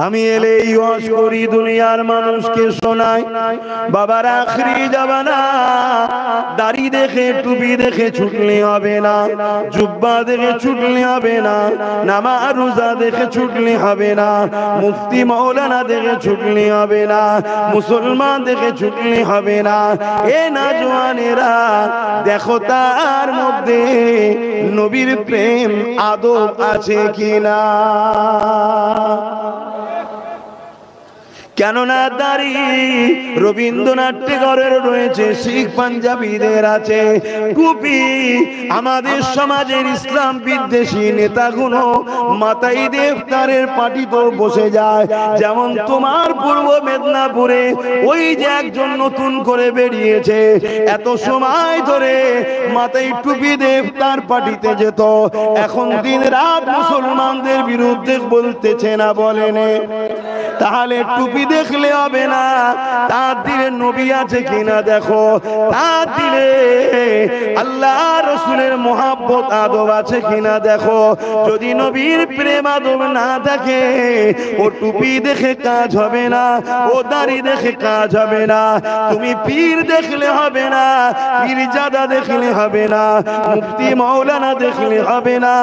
আমি এলেই ওয়াজ করি, দুনিয়ার মানুষকে শোনাই বাবার আখরি জামানা দাড়ি দেখে টুপি দেখে ছুটলে হবে না, জুব্বা দেখে ছুটলে হবে না, নামাজ রোজা দেখে ছুটলে হবে না, মুফতি মাওলানা দেখে ছুটলে হবে না, মুসলমান দেখে ছুটলে হবে না। এ নওজওয়ানেরা দেখো তার মধ্যে নবীর প্রেম আদব আছে কিনা। কেননা দাড়ি রবীন্দ্রনাথ ঠাকুরের রয়েছে, শিখ পাঞ্জাবিদের আছে, টুপি আমাদের সমাজের ইসলাম বিদ্বেষী নেতাগুলো মাথায় দেবতারের পাটিতে বসে যায়। যেমন তোমার পূর্ব মেদিনীপুরে ওই যে একজন নতুন করে বেরিয়েছে, এত সময় ধরে মাথায় টুপি দেবতার পাটিতে যেত, এখন দিন রাত মুসলমানদের বিরুদ্ধে বলতেছে না, বলেন? তাহলে টুপি দেখলে হবে না, তার দিলে নবী আছে কিনা দেখো, তার দিলে আল্লাহ রসুলের মোহাব্বত আদব আছে কিনা দেখো। যদি নবীর প্রেম আদব না থাকে, ও টুপি দেখে কাজ হবে না, ও দাড়ি দেখে কাজ হবে না। তুমি পীর দেখলে হবে না, পীরজাদা দেখলে হবে না, মুফতি মাওলানা দেখলে হবে না।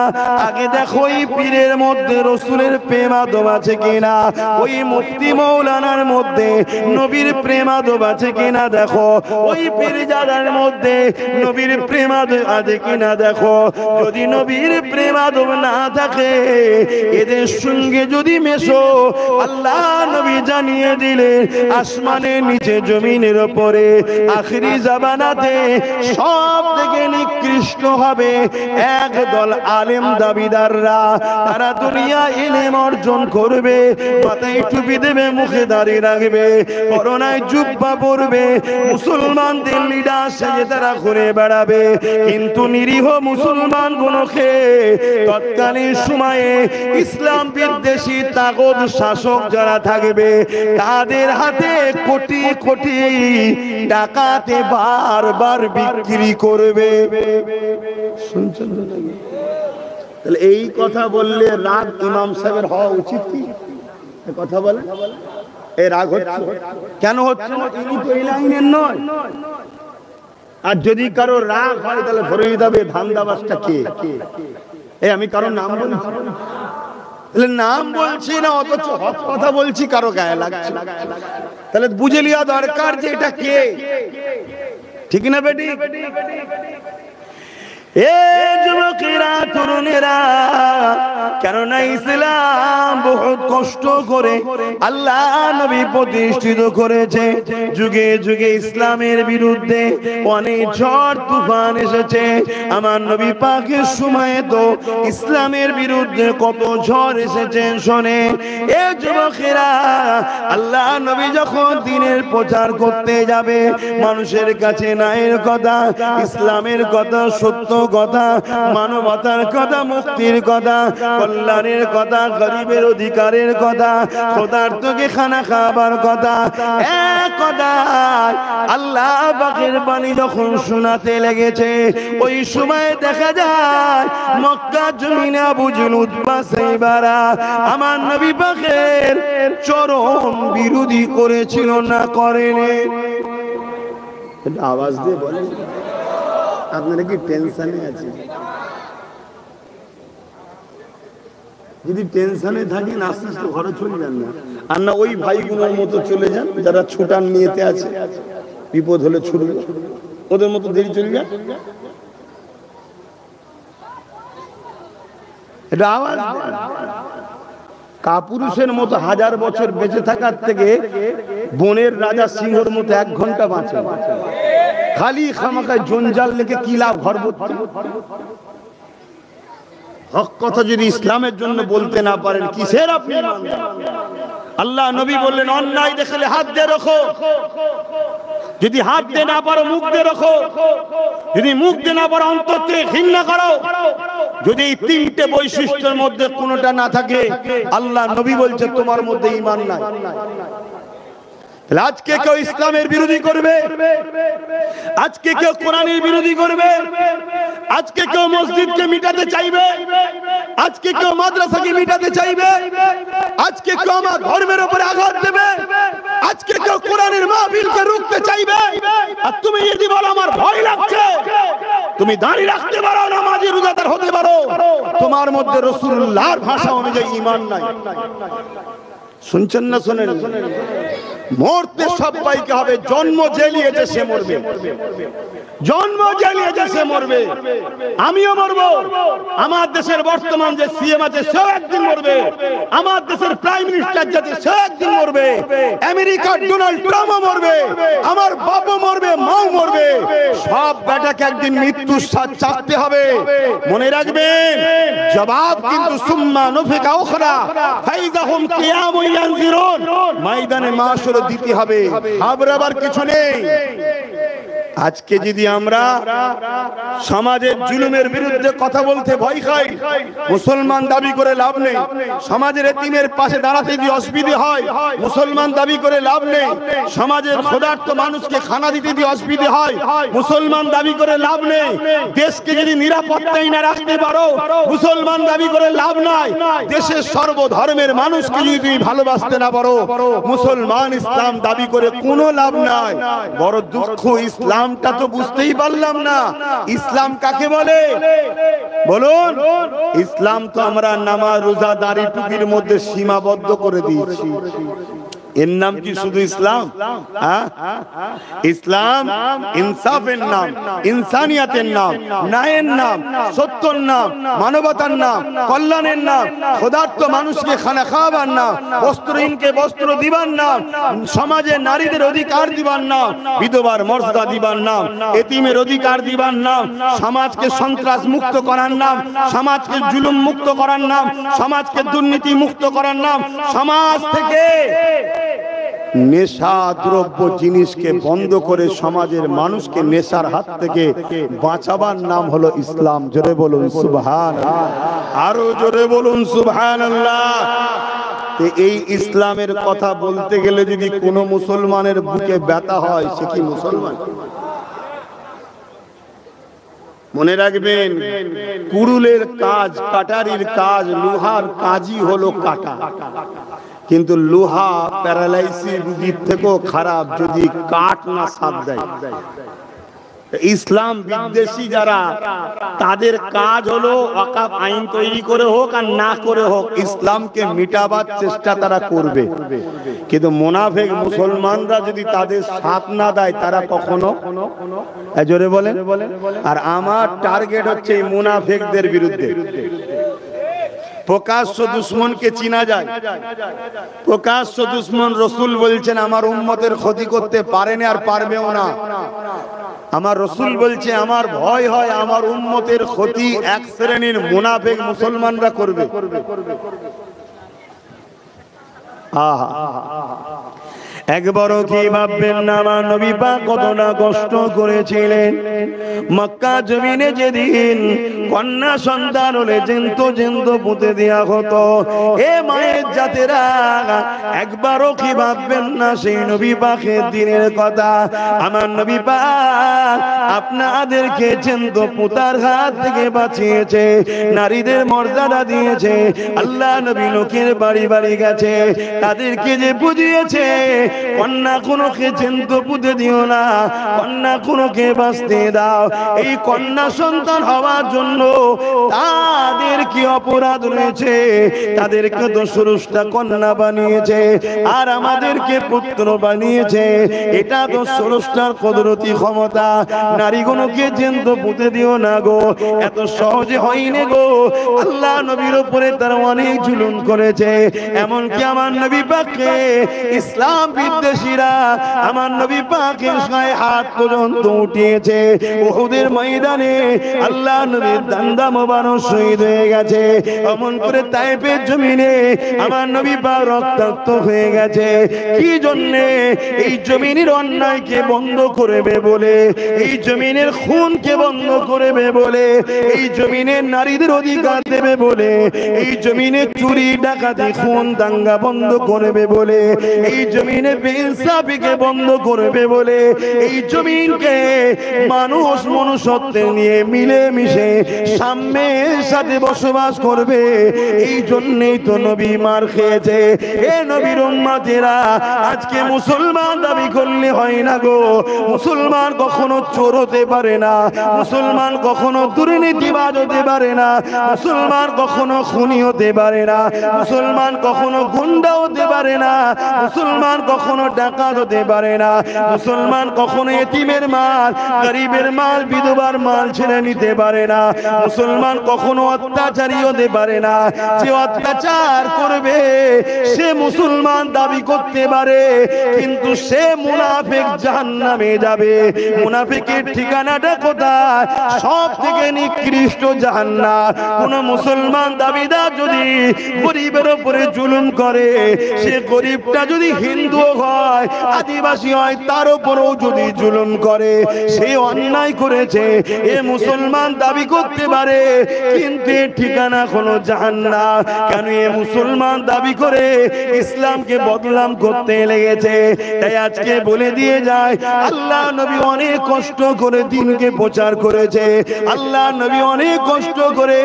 আগে দেখো ওই পীরের মধ্যে রসুলের প্রেম আদব আছে কিনা, ওই মুফতি মাওলানার মধ্যে নবীর প্রেম আদব আছে কিনা দেখো, ওই পীরজাদার মধ্যে নবীর প্রেম আদব আছে কিনা দেখো। যদি নবীর প্রেম আদব না থাকে, এদের সঙ্গে যদি মেশো, আল্লাহ নবী জানিয়ে দিলেন আসমানের নিচে জমিনের উপরে আখিরি জামানাতে সব থেকে নিকৃষ্ট হবে একদল আলেম দাবিদাররা। তারা দুনিয়া ইলম অর্জন করবে, মাথায় টুপি দেবে, মুখে দাড়ি রাখবে, করোনায় জুব্বা পরবে, মুসলমানদের লিডার সেজে তারা ঘুরে বেড়াবে। কিন্তু নিরীহ মুসলমান গুলোকে তৎকালীন সময়ে ইসলাম বিদ্বেষী তাগত শাসক যারা থাকবে, তাদের হাতে কোটি কোটি টাকাতে বারবার বিক্রি করবে। শুনছেন? তাহলে এই কথা বললে রাগ ইমাম সাহেবের হওয়া উচিত কি? কথা বলে এই রাগ হচ্ছে কেন? হচ্ছে ইনি তো এই লাইনের নয়। আর যদি কারো রাগ হয় তাহলে ধরে নিতে হবে ধান্দাবাজটা কে। এই আমি কারো নাম বলছি, নাম বলছি না, অথচ হক কথা বলছি, কারো গায়ে লাগছে, তাহলে বুঝে লিয়া দরকার যে এটা কে। ঠিক না বেটি? এ যুবকেরা, তরুণেরা, কেননা ইসলাম বহুত কষ্ট করে আল্লাহ নবী প্রতিষ্ঠিত করেছে। যুগে যুগে ইসলামের বিরুদ্ধে অনেক ঝড় তুফান এসেছে। আমার নবী পাকের সময়ে তো ইসলামের বিরুদ্ধে কত ঝড় এসেছে শোনে। এ যুবকেরা, আল্লাহ নবী যখন দ্বীনের প্রচার করতে যাবে, মানুষের কাছে ন্যায়ের কথা, ইসলামের কথা, সত্য কথা, মানবতার কথা, মুক্তির কথা, কল্যাণের কথা, গরিবের অধিকারের কথা, ক্ষুধার্তকে খানা খাবার কথা, এক কথা আল্লাহ পাকের বাণী যখন শোনাতে লেগেছে, ওই সময় দেখা যায় মক্কা জমিনে আবু জেহেল, উতবা, সাইবারা আমার নবী পাকের চরম বিরোধী করেছিল না করেনি? আওয়াজ দিয়ে বলেন, আপনারা কি টেনশনে আছে? যদি টেনশনে থাকেন আস্তে আস্তে ঘরে চলে যান না, আর না ওই ভাইগুলোর মতো চলে যান যারা ছুটান নিয়েতে আছে, বিপদ হলে ছুটবে, ওদের মতো দেরি চলে যান। এটা আওয়াজ কাপুরুষের মতো 1000 বছর বেঁচে থাকার থেকে বনের রাজা সিংহর মতো 1 ঘন্টা বাঁচে। খালি খামাকায় জঞ্জাল লেগে কি লাভ? ঘর ভর্তি। হক কথা যদি ইসলামের জন্য বলতে না পারেন, কিসের আপনি ইমানদার? আল্লাহ নবী বললেন, অন্যায় দেখলে হাত দিয়ে রাখো, যদি হাত দিয়ে না পারো মুখ দিয়ে রাখো, যদি মুখ দিয়ে না পারো অন্তর থেকে ঘৃণা করো। যদি এই 3টে বৈশিষ্ট্যের মধ্যে কোনোটা না থাকে, আল্লাহ নবী বলছে তোমার মধ্যে ঈমান নাই। আজকে কেউ ইসলামের বিরোধী করবে, আজকে কেউ কোরআনের বিরোধী করবে, আজকে কেউ মসজিদকে মিটাতে চাইবে, আজকে কেউ মাদ্রাসাকে মিটাতে চাইবে, আজকে কেউ আমার ধর্মের উপরে আঘাত দেবে, আজকে কেউ কোরআনের মাহফিলকে রুখতে চাইবে। আর তুমি যদি বলো আমার ভয় লাগছে, তুমি দাঁড়িয়ে রাখতে পারো, নামাজি রোজাদার হতে পারো, তোমার মধ্যে রাসূলুল্লাহর ভাষা অনুযায়ী ঈমান নাই। শুনছেন না শোনেন? মরতে সবাইকে হবে, জন্ম জেলিয়েছে সে মরবে, জন্ম জেলিয়েছে সে মরবে, আমিও মরবো। আমার দেশের বর্তমান যে সিএম আছে সেও একদিন মরবে, আমার দেশের প্রাইম মিনিস্টার যাতে সেও একদিন মরবে, আমেরিকার ডোনাল্ড ট্রাম্পও মরবে, আমার বাপও মরবে, মাও মরবে, সব বেটাকে একদিন মৃত্যুর স্বাদ চাকতে হবে। মনে রাখবেন, জবাব কিন্তু সুম্মা নুফিকা উখরা ফাইযাহুম কিয়ামুন ইয়ানজিরুন, ময়দানে মাশর দিতে হবে, ঘাবড়াবার কিছু নেই। আজকে যদি আমরা সমাজের জুলুমের বিরুদ্ধে কথা বলতে ভয় খাই, মুসলমান দাবি করে লাভ নেই। সমাজের এতিমের পাশে দাঁড়াতে যদি অসুবিধা হয়, মুসলমান দাবি করে লাভ নেই। সমাজের ক্ষুধার্ত মানুষকে খানা দিতে যদি অসুবিধা হয়, মুসলমান দাবি করে লাভ নেই। দেশকে যদি নিরাপত্তাই না রাখতে পারো, মুসলমান দাবি করে লাভ নাই। দেশের সর্বধর্মের মানুষকে যদি তুমি ভালোবাসতে না পারো, মুসলমান ইসলাম দাবি করে কোনো লাভ নাই। বড় দুঃখ, ইসলামটা তো বুঝতেই পারলাম না। ইসলাম কাকে বলে বলুন? ইসলাম তো আমরা নামাজ, রোজা, দাড়ি, টুপির মধ্যে সীমাবদ্ধ করে দিয়েছি। এর নাম কি শুধু ইসলাম? ইসলাম ইনসাফের নাম, ইনসানিয়াতের নাম, ন্যায়ের নাম, সত্যর নাম, মানবতার নাম, কল্যাণের নাম, ক্ষুধার্ত মানুষকে খানা খাওয়াবার নাম, বস্ত্রহীনকে বস্ত্র দিবার নাম, সমাজে নারীদের অধিকার দিবার নাম, বিধবার মর্যাদা দিবার নাম, এতিমের অধিকার দিবার নাম, সমাজকে সন্ত্রাস মুক্ত করার নাম, সমাজকে জুলুম মুক্ত করার নাম, সমাজকে দুর্নীতি মুক্ত করার নাম, সমাজ থেকে নেশা দ্রব্য জিনিসকে বন্ধ করে সমাজের মানুষকে নেশার হাত থেকে বাঁচাবার নাম হলো ইসলাম। জোরে বলুন সুবহানাল্লাহ, আরো জোরে বলুন সুবহানাল্লাহ। এই ইসলামের কথা বলতে গেলে যদি কোনো মুসলমানের বুকে ব্যথা হয়, সে কি মুসলমান? মনে রাখবেন, কুড়ুলের কাজ, কাটারির কাজ, লোহার কাজই হলো কাটা। কিন্তু লোহা প্যারালাইসিস রোগীর থেকেও খারাপ যদি কাট না সাথ দেয়। ইসলাম বিদ্বেষী যারা, তাদের কাজ হলো ওয়াকফ আইন তৈরি করে হোক আর না করে হোক, ইসলামকে মিটাবার চেষ্টা তারা করবে। কিন্তু মুনাফিক মুসলমানরা যদি তাদের সাথ না দেয়, তারা কখনো, জোরে বলেন। আর আমার টার্গেট হচ্ছে এই মুনাফিকদের বিরুদ্ধে। প্রকাশ্য দুশ্মনকে চিনা যায়, প্রকাশ্য দুশ্মন রাসূল বলছেন আমার উম্মতের ক্ষতি করতে পারেনি আর পারবেও না। আমার রাসূল বলছে আমার ভয় হয় আমার উম্মতের ক্ষতি এক শ্রেণীর মুনাফিক মুসলমানরা করবে। আহা, একবারও কি ভাববেন না আমার নবী পাক কতটা কষ্ট করেছিলেন? মক্কা জমিনে যেদিন কন্যা সন্তান হলে জ্যান্ত পুঁতে দেয়া হতো, এ মায়ের জাতেরা একবারও কি ভাববেন না সেই নবী পাকের দিনের কথা? আমার নবী পাক আপনাদেরকে জ্যান্ত পুঁতার হাত থেকে বাঁচিয়েছে, নারীদের মর্যাদা দিয়েছে। আল্লাহ নবী লোকের বাড়ি বাড়ি গেছে, তাদেরকে যে বুঝিয়েছে কন্যা কোনকে জ্যান্ত পুঁতে দিও না, কন্যা কোনকে বাঁচতে দাও। এই কন্যা সন্তান হওয়ার জন্য তাদের কি অপরাধ রয়েছে? তাদেরকে তো 16টা কন্যা বানিয়েছে আর আমাদেরকে পুত্র বানিয়েছে। এটা তো 16টার কুদরতি ক্ষমতা। নারীগুলোকে জ্যান্ত পুঁতে দিও না গো, এত সহজে হয়নি গো। আল্লাহ নবীর উপরে তারা অনেক জুলুম করেছে, এমনকি আমার নবী পাককে ইসলাম বিদ্বেষীরা আমার নবী পাকের গায়ে হাত পর্যন্ত উঠিয়েছে। উহুদের ময়দানে আল্লাহ নবীর দান্দা মোবারক শহীদ হয়ে গেছে। অমন করে তায়েফের জমিনে আমার নবী পাক রক্তাক্ত হয়ে গেছে। কি জন্য? এই জমিনের অন্যায়কে বন্ধ করবে বলে, এই জমিনের খুনকে বন্ধ করবে বলে, এই জমিনের নারীদের অধিকার দেবে বলে, এই জমিনে চুরি ডাকাতি খুন দাঙ্গা বন্ধ করবে বলে, এই জমিনে বেইনসাফিকে বন্ধ করবে বলে, এই জমিনকে মানুষ মনুষ্যত্বে নিয়ে মিলে মিশে সাম্যের সাথে বসবাস করবে। এই জন্যই তো নবী মার খেয়েছে। এ নবীর উম্মতেরা, আজকে মুসলমান দাবি করলে হয় না গো। মুসলমান কখনো চোর হতে পারে না, মুসলমান কখনো দুর্নীতিবাজ হতে পারে না, মুসলমান কখনো খুনি হতে পারে না, মুসলমান কখনো গুন্ডা হতে পারে না, মুসলমান কখনো ডাকাত হতে পারে না, মুসলমান কখনো এতিমের মাল, গরিবের মাল, বিধবার মাল ছেড়ে নিতে পারে না, মুসলমান কখনো অত্যাচারী হতে পারে না। যে অত্যাচার করবে সে মুসলমান দাবি করতে পারে, কিন্তু সে মুনাফিক জাহান্নামে যাবে। মুনাফিকের ঠিকানাটা কোথায়? সব থেকে নিকৃষ্ট জাহান্নাম। কোন মুসলমান দাবিদার যদি গরিবের উপরে জুলুম করে, সে গরিবটা যদি হিন্দু হয়, আদিবাসী হয়, তার উপরেও যদি জুলুম করে, সে অন্যায় করেছে। এ মুসলমান দাবি করতে পারে, কিন্তু এর ঠিকানা হলো জাহান্নাম। কেন? এ মুসলমান দাবি করে ইসলামকে বদনাম করতে লেগেছে। তাই আজকে বলে দিয়ে যায়, আল্লাহ নবী অনেক কষ্ট করে দিনকে প্রচার করেছে। আল্লাহ নবী অনেক কষ্ট করে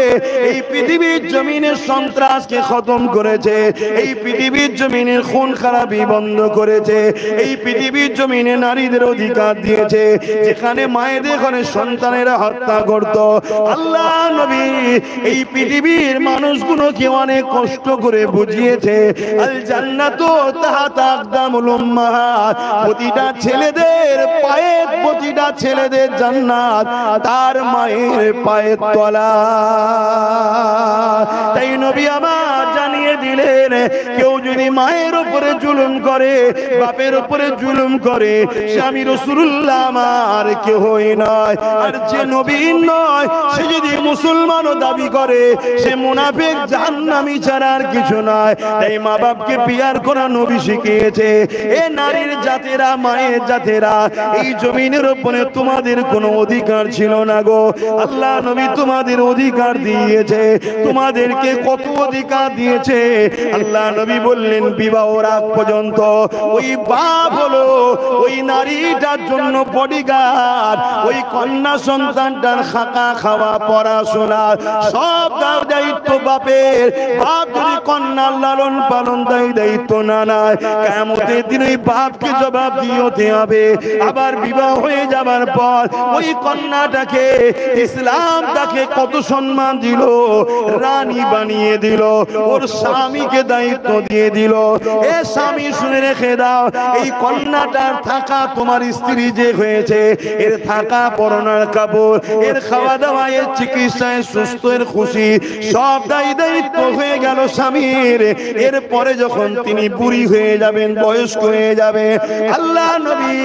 এই পৃথিবীর জমিনের সন্ত্রাসকে খতম করেছে, এই পৃথিবীর জমিনের খুন খারাপি বন্ধ করেছে, এই পৃথিবীর জমিনে নারীদের অধিকার দিয়েছে। যেখানে মায়েদের ঘরে সন্তানেরা হত্যা করত, আল্লাহ নবী এই পৃথিবীর মানুষগুলোকে অনেক কষ্ট করে বুঝিয়েছে, আল জান্নাতু তাহতা আকদামুল উম্মাহাত। প্রতিটা ছেলেদের পায়ে, প্রতিটা ছেলেদের জান্নাত তার মায়ের পায়ের তলা। তাই নবী আমার জানিয়ে দিলেন, কেউ যদি মায়ের উপরে জুলুম করে, বাপের উপরে জুলুম করে, স্বামী রাসূলুল্লাহ আমার কেউই নয়। আর যে নবী নয়, সে যদি মুসলমানও দাবি করে, সে মুনাফিক জাহান্নামী ছাড়া আর কিছু নয়। তাই মা বাপকে পিয়ার করা নবী শিখিয়েছে। এ নারীর জাতেরা, মায়ের জাতেরা, এই জমিনের উপরে তোমাদের কোনো অধিকার ছিল না গো। আল্লাহ নবী তোমাদের অধিকার দিয়েছে। তোমাদেরকে কত অধিকার দিয়েছে? আল্লাহ নবী বললেন, বিবাহর আগ পর্যন্ত ওই বাপ হলো ওই নারীটার জন্য বডিগার্ড, ওই কন্যা সন্তানটার থাকা, খাওয়া, পড়াশোনা সব দায়িত্ব বাপের। বাপ যদি কন্যার লালন পালন দায়িত্ব না নেয়, কিয়ামতের দিন ওই বাপকে জবাব দিতে হবে। আবার বিবাহ হয়ে যাবার পর ওই কন্যাটাকে ইসলাম তাকে কত সম্মান দিল, রানী বানিয়ে দিল, ওর স্বামীকে দায়িত্ব দিয়ে দিল। এ স্বামী শুনে রেখে দাও, এই কন্যাটার থাকা, তোমার স্ত্রী যে হয়েছে, এর থাকা, পরনার কাপড়, এর খাওয়া দাওয়া, এর চিকিৎসায়, সুস্থ, এর খুশি, সব দায়িত্ব হয়ে গেল স্বামীর। এরপরে যখন তিনি বুড়ি হয়ে যাবেন, বয়স্ক হয়ে যাবে, আল্লাহ নবী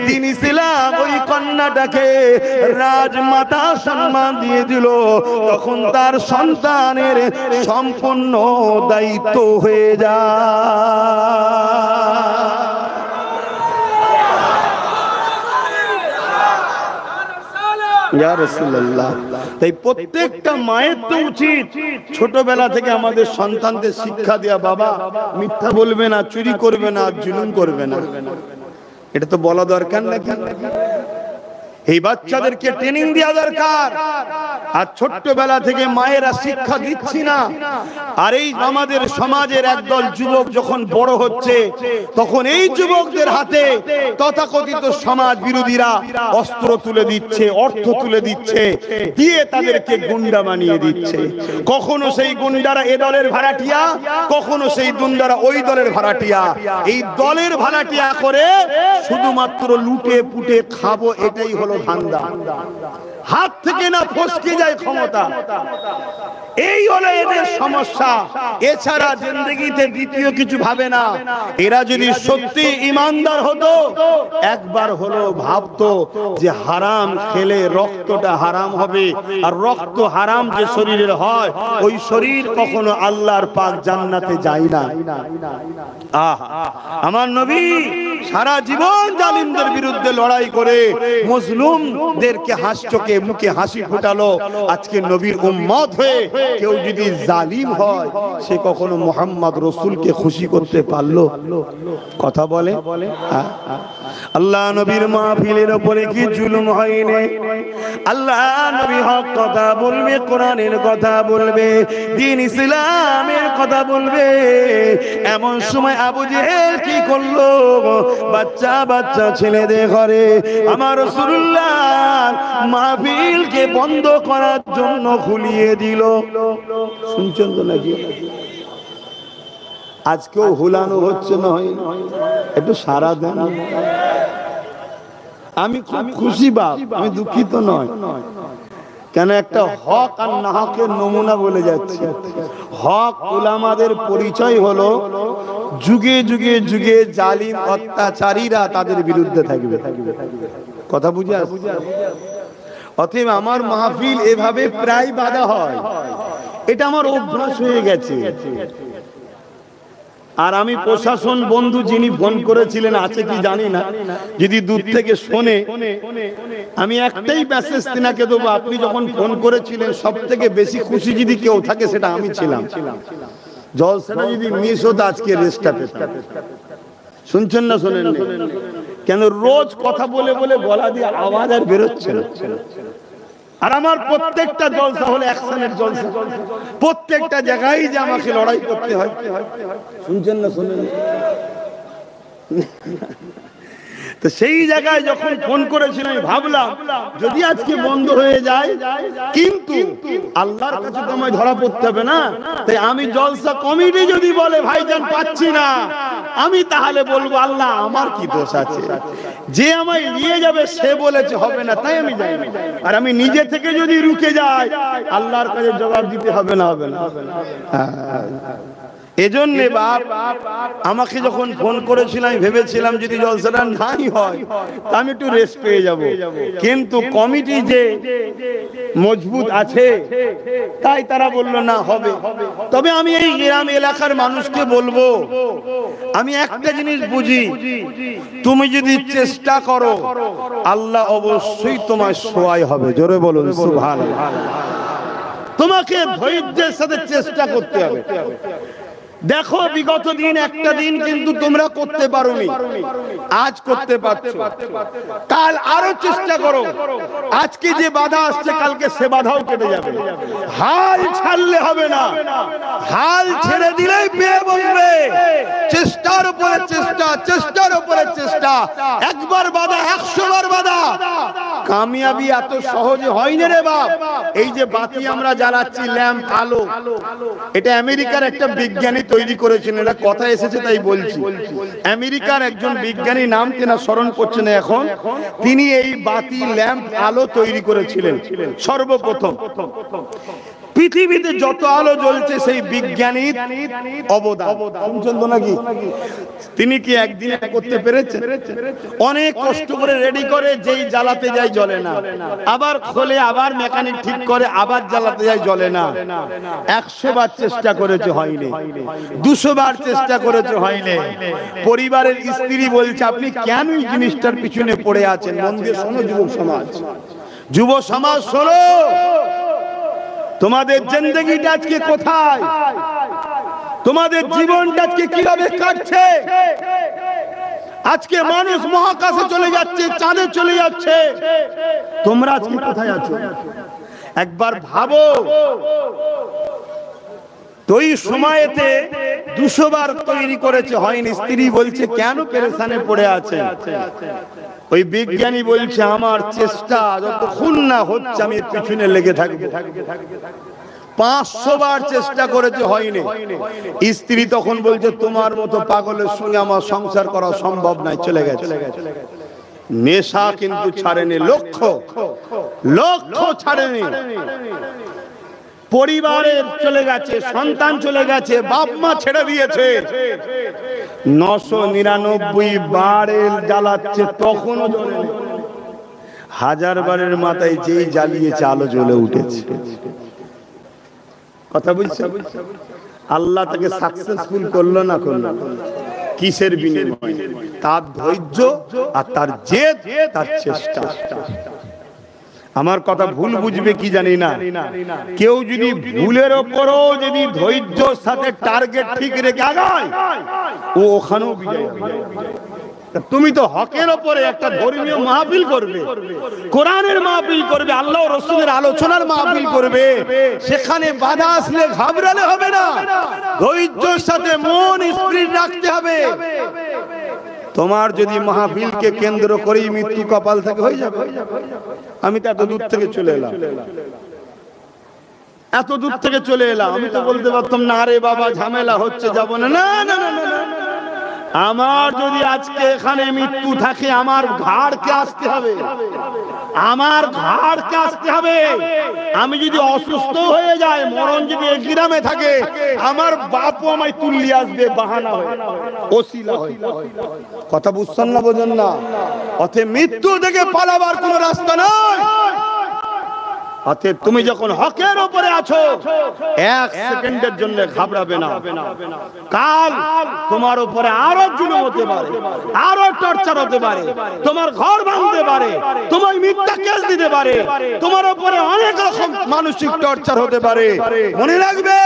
দিন ইসলাম ওই কন্যাটাকে রাজমাতা সম্মান দিয়ে দিল। তখন তার সন্তানের সম্পূর্ণ দায়িত্ব হয়ে যায়। ইয়া রাসূলুল্লাহ। তাই প্রত্যেকটা মায়ের তো উচিত ছোটবেলা থেকে আমাদের সন্তানদের শিক্ষা দেয়া, বাবা মিথ্যা বলবে না, চুরি করবে না, জুলুম করবে না। এটা তো বলা দরকার নাকি? এই বাচ্চাদেরকে ট্রেনিং দেওয়া দরকার। আর ছোট্টবেলা থেকে মায়েরা শিক্ষা দিচ্ছি না। আর এই আমাদের সমাজের একদল যুবক যখন বড় হচ্ছে, তখন এই যুবকদের হাতে তথাকথিত সমাজ বিরোধীরা অস্ত্র তুলে দিচ্ছে, অর্থ তুলে দিচ্ছে, দিয়ে তাদেরকে গুন্ডা বানিয়ে দিচ্ছে। কখনো সেই গুন্ডারা এ দলের ভাড়াটিয়া, কখনো সেই গুন্ডারা ওই দলের ভাড়াটিয়া। এই দলের ভাড়াটিয়া করে শুধুমাত্র লুটে পুটে খাবো, এটাই হলো ধান্দা। হাত থেকে না ফসকে যায় ক্ষমতা। এই হলো এদের সমস্যা। এছাড়া জিন্দেগিতে দ্বিতীয় কিছু ভাবে না। এরা যদি সত্যি ইমানদার হতো, একবার হলো ভাবতো যে হারাম খেলে রক্তটা হারাম হবে, আর রক্ত হারাম যে শরীরের হয় ওই শরীর কখনো আল্লাহর পাক জান্নাতে যায় না। আমার নবী সারা জীবন জালিমদের বিরুদ্ধে লড়াই করে মজলুমদেরকে চোখে মুখে হাসি ফুটালো। আজকে নবীর উম্মত হয়ে কেউ যদি জালিম হয়, সে কখনো মুহাম্মদ রাসূলকে খুশি করতে পারলো? কথা বলে। আল্লাহ নবীর মাহফিলের উপরে কি জুলুম হয়নি? আল্লাহ নবী হক কথা বলবে, কোরআনের কথা বলবে, দ্বীন ইসলামের কথা বলবে। এমন সময় আবু জেহেল কি করলো? বাচ্চা বাচ্চা ছেলেদের ঘরে আমার রাসূলুল্লাহ মাহফিলকে বন্ধ করার জন্য খুলিয়ে দিল। শুনছেন তো নাকি? আজকেও হুলানো হচ্ছে না? একটু সারা দেন। আমি খুব খুশি বাপ, আমি দুঃখিত নয়। কেন একটা হক আর না হকের নমুনা বলে যাচ্ছে। হক উলামাদের পরিচয় হলো যুগে যুগে যুগে জালিম অত্যাচারীরা তাদের বিরুদ্ধে থাকবে। কথা বুঝে আসছে? অতএব আমার মাহফিল এভাবে প্রায় বাধা হয়, এটা আমার অভ্যাস হয়ে গেছে। আর আমি প্রশাসন বন্ধু যিনি ফোন করেছিলেন আছে কি জানি না, যদি দূর থেকে শোনে, আমি একটাই মেসেজ তিনাকে দেবো, আপনি যখন ফোন করেছিলেন সব থেকে বেশি খুশি যদি কেউ থাকে সেটা আমি ছিলাম। জলসাটা যদি মিস হতো আজকে রেস্টটা পেতাম। শুনছেন না শোনেন? কেন রোজ কথা বলে বলে গলা দিয়ে আওয়াজ আর বেরোচ্ছে না। আর আমার প্রত্যেকটা জলসা হলো অ্যাকশনের জলসা, প্রত্যেকটা জায়গায় যে আমাকে লড়াই করতে হয়। শুনছেন না শোনেন? তো সেই জায়গায় যখন ফোন করেছিলাম ভাবলাম যদি আজকে বন্ধ হয়ে যায়, কিন্তু আল্লাহর কাছে তো আমায় ধরা পড়তে হবে না। তাই আমি জলসা কমিটি যদি বলে ভাইজান পাচ্ছি না, আমি তাহলে বলবো আল্লাহ আমার কি দোষ আছে? যে আমায় নিয়ে যাবে সে বলেছে হবে না, তাই আমি যাই। আর আমি নিজে থেকে যদি রুকে যাই, আল্লাহর কাছে জবাব দিতে হবে না? হবে না? এজন্য বাপ আমাকে যখন ফোন করেছিল আমি ভেবেছিলাম যদি জলসাটা নাই হয় তা আমি একটু রেস্ট পেয়ে যাব, কিন্তু কমিটি যে মজবুত আছে তাই তারা বলল না হবে। তবে আমি এই গ্রাম এলাকার মানুষকে বলবো, আমি একটা জিনিস বুঝি, তুমি যদি চেষ্টা করো আল্লাহ অবশ্যই তোমার সহায় হবে। জোরে বলুন সুবহানাল্লাহ। তোমাকে ধৈর্যের সাথে চেষ্টা করতে হবে। দেখো বিগত দিন একটা দিন কিন্তু তোমরা করতে পারোনি, আজ করতে পারছো, কাল আরো চেষ্টা করো। আজকে যে বাধা আসছে কালকে সে বাধাও কেটে যাবে। হাল ছাড়লে হবে না, হাল ছেড়ে দিলেই পেয়ে বসবে। চেষ্টার উপরে চেষ্টা, চেষ্টার উপরে চেষ্টা। একবার বাধা 100 বার বাধা। কামিয়াবি এত সহজে হয় না রে বাপ। এই যে বাতি আমরা জ্বালাচ্ছি, ল্যাম্প আলো, এটা আমেরিকার একটা বিজ্ঞানী তৈরি করেছেন। এটা কথা এসেছে তাই বলছি। আমেরিকার একজন বিজ্ঞানী, নাম তেনা স্মরণ করছে না এখন, তিনি এই বাতি ল্যাম্প আলো তৈরি করেছিলেন সর্বপ্রথম। পৃথিবীতে যত আলো জ্বলছে সেই বিজ্ঞানীর অবদান। শুনছেন নাকি? তিনি কি একদিনে করতে পেরেছেন? অনেক কষ্ট করে রেডি করে, যেই জ্বালাতে যায় জ্বলে না, আবার খোলে, আবার মেকানিক ঠিক করে, আবার জ্বালাতে যায় জ্বলে না। 100 বার চেষ্টা করেছে হয়নি, 200 বার চেষ্টা করেছে হয়নি। পরিবারের স্ত্রী বলছে আপনি কেন এই জিনিসটার পিছনে পড়ে আছেন? মন দিয়ে শোনো যুবক সমাজ, যুব সমাজ শোনো, তোমাদের জিন্দেগিটা আজকে কোথায়? তোমাদের জীবনটা আজকে কিভাবে কাটছে? আজকে মানুষ মহাকাশে চলে যাচ্ছে, চাঁদে চলে যাচ্ছে, তোমরা আজকে কোথায় আছো? একবার ভাবো। তো এই সময়তে 200 বার তৈরি করেছে হয়নি। স্ত্রী বলছে কেন পেরেশানে পড়ে আছে? ওই বিজ্ঞানী বলছে আমার চেষ্টা যতক্ষণ না হচ্ছে আমি এর পিছনে লেগে থাকবো। 500 বার চেষ্টা করেছে হয়নি। স্ত্রী তখন বলছে তোমার মতো পাগলের সঙ্গে আমার সংসার করা সম্ভব নয়, চলে গেছে। নেশা কিন্তু ছাড়েনি, লক্ষ লক্ষ ছাড়েনি। পরিবারের চলে গেছে, সন্তান চলে গেছে, বাপ মা ছেড়ে দিয়েছে, 999 বারের জ্বালাচ্ছে তখনও জ্বলে না। 1000 বারের মাথায় যেই জ্বালিয়েছে আলো জ্বলে উঠেছে। কথা বুঝছেন? আল্লাহ তাকে সাকসেসফুল করলো না করলো, কিসের বিনিময়ে? তার ধৈর্য আর তার জেদ, তার চেষ্টা। আমার কথা ভুল বুঝবে কি জানি না, কেউ যদি ভুলের ওপরও যদি ধৈর্যর সাথে টার্গেট ঠিক রেখে আগায়, ও ওখানেও বিজয় হবে। তুমি তো হকের ওপরে একটা ধর্মীয় মাহফিল করবে, কোরআনের মাহফিল করবে, আল্লাহ রাসূলের আলোচনার মাহফিল করবে, সেখানে বাধা আসলে ঘাবড়ালে হবে না, ধৈর্যের সাথে মন স্থির রাখতে হবে। তোমার যদি মাহফিলকে কেন্দ্র করেই মৃত্যু কপাল থেকে হয়ে যাবে, আমি তো এত দূর থেকে চলে এলাম, এত দূর থেকে চলে এলাম, আমি তো বলতে পারতাম না রে বাবা ঝামেলা হচ্ছে, যাবো না। না না না না, আমার যদি আজকে এখানে মৃত্যু থাকে, আমার ঘাড়কে আসতে হবে, আমার ঘাড়কে আসতে হবে। আমি যদি অসুস্থ হয়ে যাই, মরণ যদি এই গ্রামে থাকে, আমার বাপও আমায় তুলিয়ে আসবে, বাহানা হয়, ওসিলা হয়। কথা বুঝছেন না, বোঝেন না? অতএব মৃত্যু থেকে পালাবার কোনো রাস্তা নাই। অতএব তুমি যখন হকের উপরে আছো, 1 সেকেন্ডের জন্য ঘাবড়াবে না। কাল তোমার উপরে আরো জুলুম হতে পারে, আরো টর্চার হতে পারে, তোমার ঘর ভাঙতে পারে, তোমার মিথ্যা কেস দিতে পারে, তোমার উপরে অনেক রকম মানসিক টর্চার হতে পারে। মনে রাখবে,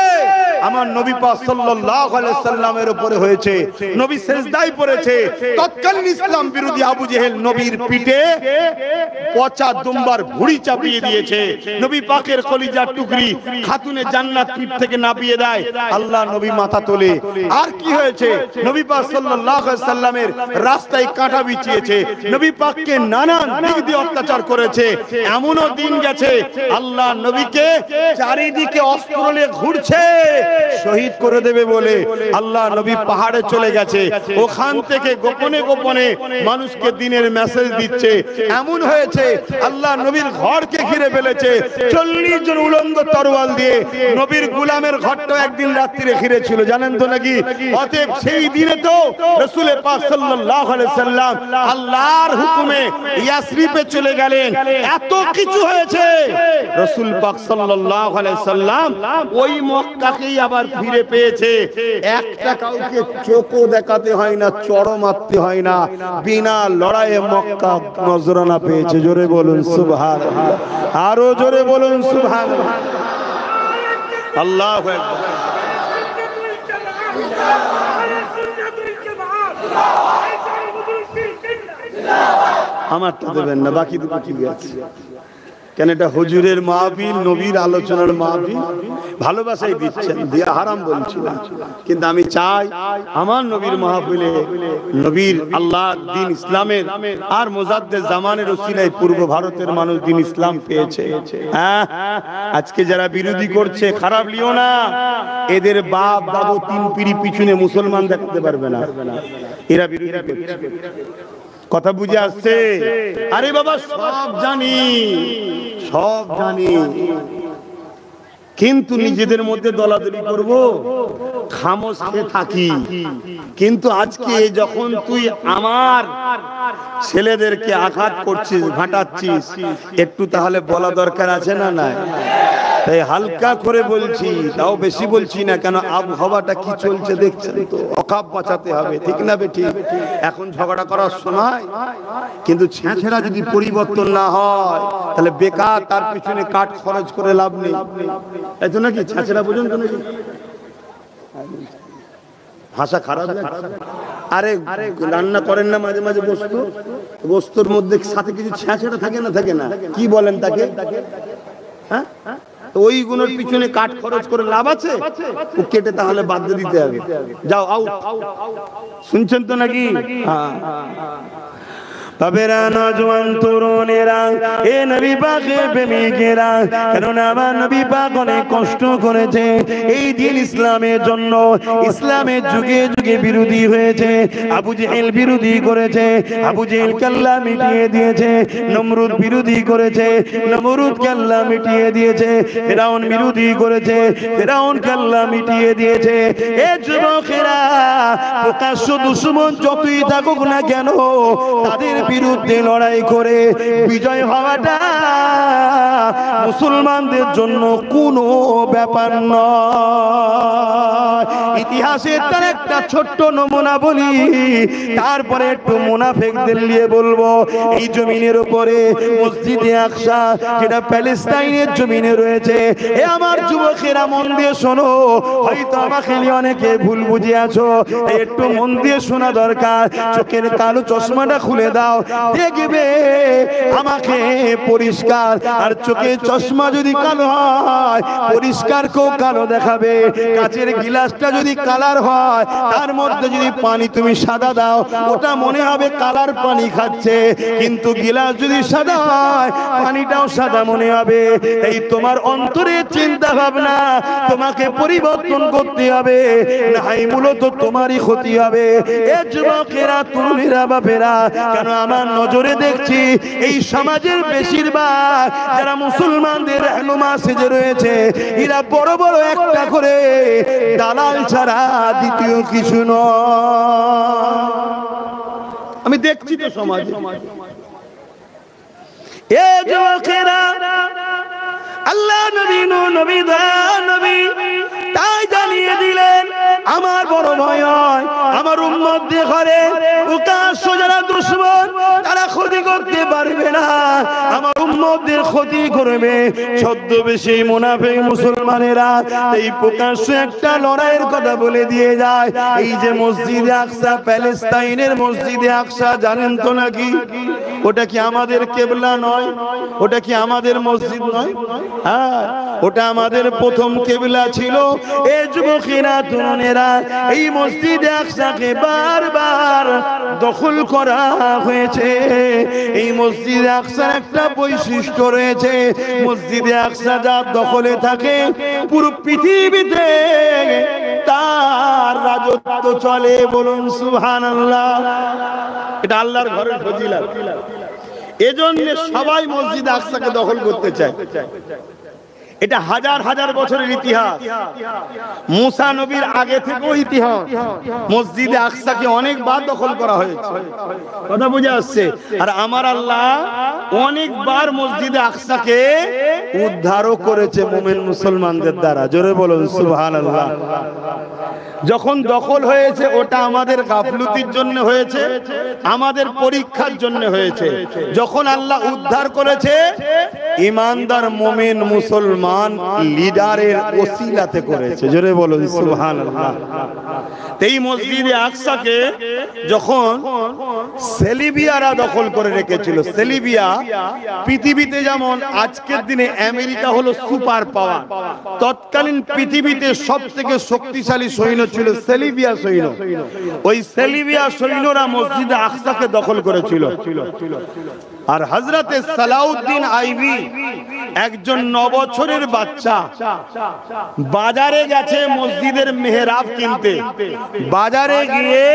আমার নবী পাক সাল্লাল্লাহু আলাইহি সাল্লামের উপরে হয়েছে, নবী সিজদায় পড়েছে, তৎকালীন ইসলাম বিরোধী আবু জেহেল নবীর পিঠে পচা দুম্বার ভুঁড়ি চাপিয়ে দিয়েছে। নবী পাকের কলিজার টুকরি খাতুনে জান্নাত পিঠ থেকে নাপিয়ে দেয়, আল্লাহ নবী মাথা তোলে। আর কি হয়েছে? নবী পাক সাল্লাল্লাহু আলাইহি সাল্লামের রাস্তায় কাঁটা বিছিয়েছে, নবী পাককে নানান দিক দিয়ে অত্যাচার করেছে। এমনও দিন গেছে আল্লাহ নবীকে চারিদিকে অস্ত্র নিয়ে ঘুরছে, শহীদ করে দেবে বলে আল্লাহ নবী পাহাড়ে চলে গেছে, ওখান থেকে গোপনে গোপনে মানুষকে দিনের মেসেজ দিচ্ছে। এমন হয়েছে আল্লাহ নবীর ঘরকে ঘিরে ফেলেছে, 40 জন উলঙ্গ তরোয়াল দিয়ে নবীর গোলামের ঘরটা একদিন রাত্রিরে ঘিরে ছিল, জানেন তো নাকি? অতএব সেই দিনে তো রাসূল পাক সাল্লাল্লাহু আলাইহি সাল্লাম আল্লাহর হুকুমে ইয়াসরিবে চলে গেলেন। এত কিছু হয়েছে, রাসূল পাক সাল্লাল্লাহু আলাইহি সাল্লাম ওই মক্কাকেই আবার ফিরে পেয়েছে। একটা কাউকে চোখও দেখাতে হয় না, চড়ও মারতে হয় না, বিনা লড়াইয়ে মক্কা নজরানা পেয়েছে। জোরে বলুন সুবহানাল্লাহ, আরো জোরে বলুন সুবহানাল্লাহ, আল্লাহু আকবার। আমারটা দেবেন না, বাকি দুটো ঠিক আছে। কেন এটা হুজুরের মাহফিল, নবীর আলোচনার মাহফিল, ভালোবাসাই দিচ্ছেন, দিয়া হারাম বলছি না, কিন্তু আমি চাই আমার নবীর মাহফিলে নবীর আল্লাহ দিন ইসলামের আর মুজাদ্দেদ জামানের ওসিলায় পূর্ব ভারতের মানুষ দিন ইসলাম পেয়েছে। হ্যাঁ, আজকে যারা বিরোধী করছে খারাপ লিও না, এদের বাপ দাদু 3 পিঁড়ি পিছনে মুসলমান দেখাতে পারবে না, এরা বিরোধী করছে। কথা বুঝে আসছে? আরে বাবা সব জানি, সব জানি, কিন্তু নিজেদের মধ্যে দলাদলি করব, খামোশ খেয়ে থাকি। কিন্তু আজকে যখন তুই আমার ছেলেদেরকে আঘাত করছিস, ঘাটাচ্ছিস, একটু তাহলে বলা দরকার আছে না? নাই? তাই হালকা করে বলছি, তাও বেশি বলছি না, কেন আবহাওয়াটা কি চলছে দেখছেন তো, অকাপ বাঁচাতে হবে, ঠিক না বেঠিক? এখন ঝগড়া করার সময়, কিন্তু ছেঁচড়া যদি পরিবর্তন না হয় তাহলে বেকার তার পিছনে কাঠ খরচ করে লাভ নেই। এই তো নাকি ছেঁচড়া বুঝুন তো নাকি? ভাষা খারাপ। আরে রান্না করেন না মাঝে মাঝে বস্তু, বস্তুর মধ্যে সাথে কিছু ছেঁচড়া থাকে না? থাকে না? কি বলেন তাকে? হ্যাঁ, ওই গুলোর পিছনে কাঠ খরচ করে লাভ আছে? ও কেটে তাহলে বাদ দিতে হবে, যাও আউট। শুনছেন তো নাকি? তবেরা নজওয়ান তরুণেরা, এ নবী পাকের প্রেমিকেরা, কারণ আমার নবী পাক অনেক কষ্ট করেছে এই দিন ইসলামের জন্য। ইসলামের যুগে যুগে বিরোধী হয়েছে, আবু জেহেল বিরোধী করেছে, আবু জেহেলকে আল্লাহ মিটিয়ে দিয়েছে। নমরুদ বিরোধী করেছে, নমরুদকে আল্লাহ মিটিয়ে দিয়েছে। ফিরআউন বিরোধী করেছে, ফিরআউনকে আল্লাহ মিটিয়ে দিয়েছে। এ যুবকেরা, প্রকাশ্য দুশমন যতই থাকুক না কেন, তাদের বিরুদ্ধে লড়াই করে বিজয় হওয়াটা মুসলমানদের জন্য কোনো ব্যাপার নয়। ইতিহাসের তার একটা ছোট্ট নমুনা বলি, তারপরে একটু মুনাফিকদের নিয়ে বলবো। এই জমিনের উপরে মসজিদে আকসা, যেটা প্যালেস্টাইনের জমিনে রয়েছে, এ আমার যুবকেরা মন দিয়ে শোনো। হয়তো আমাকে নিয়ে অনেকে ভুল বুঝে আছো, একটু মন দিয়ে শোনা দরকার। চোখের কালো চশমাটা খুলে দাও, দেখবে আমাকে পরিষ্কার। আর চোখের চশমা যদি কালো হয়, পরিষ্কার কেউ কালো দেখাবে। কাচের গিলাসটা যদি কালার হয়, তার মধ্যে যদি পানি তুমি সাদা দাও, ওটা মনে হবে কালার পানি খাচ্ছে। কিন্তু গিলাস যদি সাদা হয়, পানিটাও সাদা মনে হবে। এই তোমার অন্তরের চিন্তা ভাবনা তোমাকে পরিবর্তন করতে হবে, নাই মূলত তোমারই ক্ষতি হবে। এ যুবকেরা, তরুণীরা, বাপেরা, কেন আমার নজরে দেখছি এই সমাজের বেশিরভাগ যারা মুসলমানদের रहनुमा সেজে রয়েছে, এরা বড় বড় একটা করে দালাল ছাড়া দ্বিতীয় কিছু নয়। আমি দেখছি তো সমাজে। এ যুবকেরা, আল্লাহ নবী নবী নবী তাই জানিয়ে দিলেন, আমার বড় ভয় হয় আমার উম্মতদের ঘরে প্রকাশ্য যারা দুশমন, তারা ক্ষতি করতে পারবে না। আমার উম্মতদের ক্ষতি করবে ছদ্মবেশী মুনাফিক মুসলমানেরা। এই প্রকাশ্য একটা লড়াইয়ের কথা বলে দিয়ে যায়। এই যে মসজিদে আকসা, প্যালেস্টাইনের মসজিদে আকসা, জানেন তো নাকি ওটা কি আমাদের কেবলা নয়? ওটা কি আমাদের মসজিদ নয়? হ্যাঁ, ওটা আমাদের প্রথম কেবলা ছিল। এই যুবকেরা, তরুণেরা, এই মসজিদে আকসাকে বারবার দখল করা হয়েছে। এই মসজিদে আকসার একটা বৈশিষ্ট্য রয়েছে, মসজিদে আকসা যার দখলে থাকে, পুরো পৃথিবীতে তার রাজত্ব চলে। বলুন সুবহানাল্লাহ। এটা আল্লাহর ঘরের ফজিলত। এজন্য সবাই মসজিদ আকসাকে দখল করতে চায়। এটা হাজার হাজার বছরের ইতিহাস, মুসা নবীর আগে থেকেও ইতিহাস। মসজিদে আকসাকে অনেকবার দখল করা হয়েছে, কথা বুঝে আসছে। আর আমার আল্লাহ অনেকবার মসজিদে আকসাকে উদ্ধারও করেছে মুমিন মুসলমানদের দ্বারা। জোরে বলুন সুবহানাল্লাহ। যখন দখল হয়েছে, ওটা আমাদের গাফলতির জন্য হয়েছে, আমাদের পরীক্ষার জন্য হয়েছে। যখন আল্লাহ উদ্ধার করেছে, ঈমানদার মুমিন মুসলমান লিডারের ওসিলাতে করেছে। জোরে বলুন সুবহানাল্লাহ। এই মসজিদে আকসাকে যখন সেলিবিয়ারা দখল করে রেখেছিল, সেলিবিয়া পৃথিবীতে যেমন আজকের দিনে আমেরিকা হলো সুপার পাওয়ার, তৎকালীন পৃথিবীতে সবথেকে শক্তিশালী সৈন্য ছিল সেলিবিয়া সৈন্য। ওই সেলিবিয়া সৈন্যরা মসজিদে আকসাকে দখল করেছিল। আর হযরতে সালাউদ্দিন আইবি, একজন 9 বছরের বাচ্চা, বাজারে গেছে মসজিদের মেহরাব কিনতে। বাজারে গিয়ে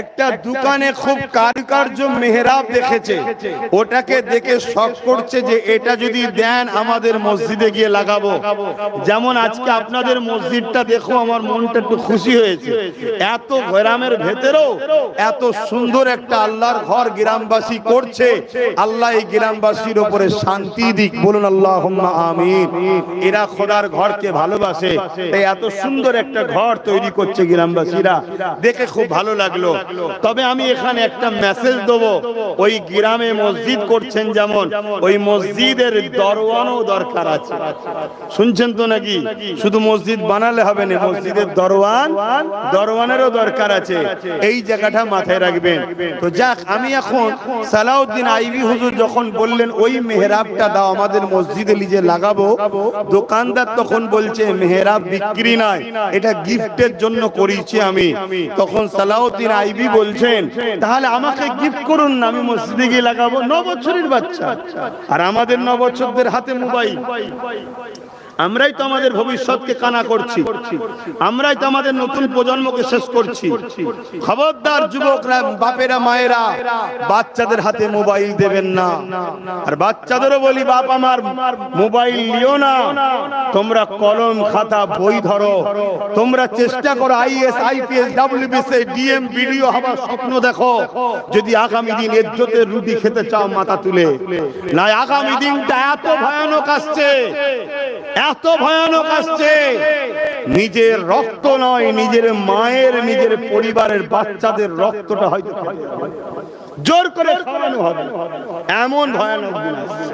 একটা দোকানে খুব কারুকার্য মেহরাব দেখেছে, ওটাকে দেখে শখ করছে যে এটা যদি দেন আমাদের মসজিদে গিয়ে লাগাবো। যেমন আজকে আপনাদের মসজিদটা দেখো, আমার মনটা একটু খুশি হয়েছে। এত গ্রামের ভেতরেও এত সুন্দর একটা আল্লাহর ঘর গ্রামবাসী করছে। আল্লাহ এই গ্রামবাসীর উপরে শান্তি দিক, বলুন আল্লাহুম্মা আমিন। এরা খোদার ঘরকে ভালোবাসে, তাই এত সুন্দর একটা ঘর তৈরি করছে গ্রামবাসীরা, দেখে খুব ভালো লাগলো। তবে আমি এখানে একটা মেসেজ দেব, ওই গ্রামে মসজিদ করছেন যেমন, ওই মসজিদের দরওয়ানও দরকার আছে। শুনছেন তো নাকি? শুধু মসজিদ বানালে হবে না, মসজিদের দরওয়ানেরও দরকার আছে। এই জায়গাটা মাথায় রাখবেন। তো যাক, আমি এখন সালাউদ্দিন আইবি হুজুর যখন বললেন ওই মেহরাবটা দাও আমাদের মসজিদে লিজে লাগাবো, দোকানদার তখন বলছে মেহরাব বিক্রি নয়, এটা গিফটের জন্য করেছি আমি। তখন সালাউদ্দিন আইবি আইবি বলছেন, তাহলে আমাকে গিফট করুন না, আমি মসজিদে গিয়ে লাগাবো। 9 বছরের বাচ্চা, আর আমাদের 9 বছরদের হাতে মোবাইল। আমরাই তো আমাদের ভবিষ্যৎকে কানা করছি, আমরাই তো আমাদের নতুন প্রজন্মকে শেষ করছি। খবরদার যুবকরা, বাপেরা, মায়েরা, বাচ্চাদের হাতে মোবাইল দেবেন না। আর বাচ্চাদেরও বলি, বাপ আমার মোবাইল নিও না, তোমরা কলম খাতা বই ধরো, তোমরা চেষ্টা করো is, IPS, WBC, DM, BDO হবার স্বপ্ন দেখো। যদি আগামী দিন ইজ্জতের রুটি খেতে চাও মাথা তুলে, না আগামী দিনটা এত ভয়ানক আসছে, এত ভয়ানক আসছে, নিজের রক্ত নয়, নিজের মায়ের, নিজের পরিবারের বাচ্চাদের রক্তটা হয়তো জোর করে খাওয়ানো হবে, এমন ভয়ানক দিন আসছে।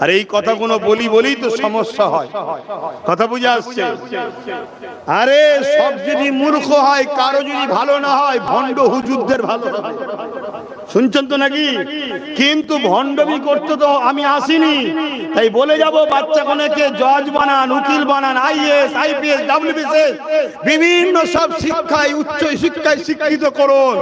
আর এই কথাগুলো বলি তো সমস্যা হয়। কথা বুঝে আসছে? আরে সব যদি মূর্খ হয়, কারো যদি ভালো না হয়, ভণ্ড হুজুরদের ভালো হবে। শুনছেন তো নাকি? কিন্তু ভণ্ডবি করতে তো আমি আসিনি, তাই বলে যাব বাচ্চাগুলোকে জজ বানান, উকিল বানান, আইএস, আইপিএস, ডব্লিউবিসি, বিভিন্ন সব শিক্ষায়, উচ্চ শিক্ষায় শিক্ষিত করুন।